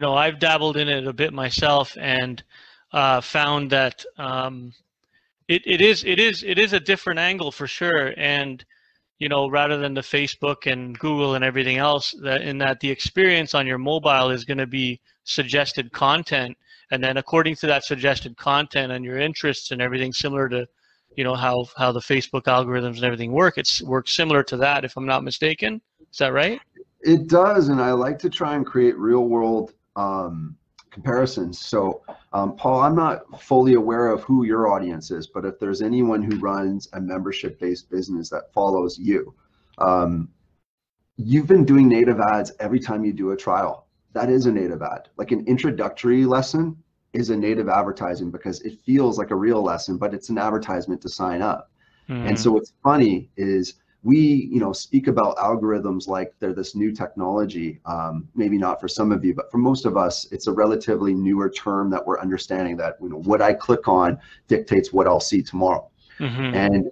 I've dabbled in it a bit myself, and found that it is a different angle for sure. And rather than the Facebook and Google and everything else, that the experience on your mobile is going to be suggested content, and then according to that suggested content and your interests and everything, similar to how the Facebook algorithms and everything work, it works similar to that, if I'm not mistaken. Is that right? It does, and I like to try and create real world comparisons. So Paul, I'm not fully aware of who your audience is, but if there's anyone who runs a membership-based business that follows you, you've been doing native ads every time you do a trial. That is a native ad. Like an introductory lesson is a native advertising because it feels like a real lesson, but it's an advertisement to sign up. And so what's funny is we speak about algorithms like they're this new technology. Maybe not for some of you, but for most of us, it's a relatively newer term that we're understanding, that what I click on dictates what I'll see tomorrow. And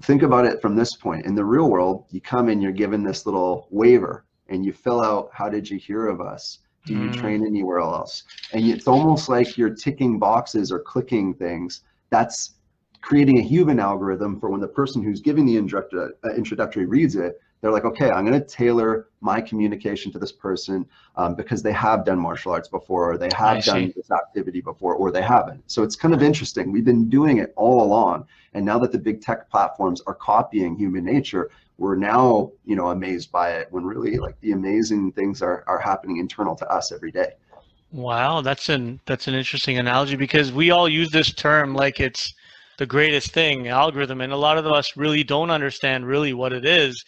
think about it from this point. In the real world, you come in, you're given this little waiver, and you fill out, how did you hear of us? Do you train anywhere else? And it's almost like you're ticking boxes or clicking things. That's creating a human algorithm for when the person who's giving the introductory reads it, they're like, okay, I'm going to tailor my communication to this person because they have done martial arts before, or they have done this activity before, or they haven't. So it's kind of interesting. We've been doing it all along. And now that the big tech platforms are copying human nature, we're now, amazed by it, when really like the amazing things are happening internal to us every day. Wow, that's an interesting analogy, because we all use this term like it's the greatest thing, algorithm, and a lot of us really don't understand really what it is.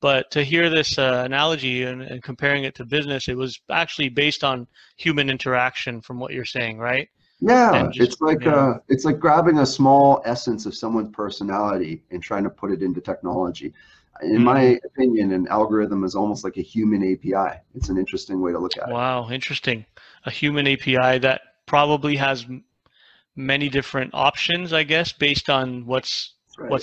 But to hear this analogy and comparing it to business, it was actually based on human interaction, from what you're saying, right? Yeah, it's like grabbing a small essence of someone's personality and trying to put it into technology. In my opinion, an algorithm is almost like a human API. It's an interesting way to look at it. Wow, interesting. A human API that probably has many different options, I guess, based on what's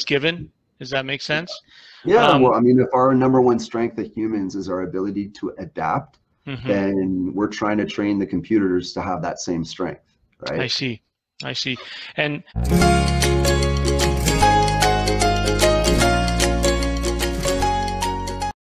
given. Does that make sense? Yeah, well, I mean, if our number one strength of humans is our ability to adapt, then we're trying to train the computers to have that same strength, right? I see. And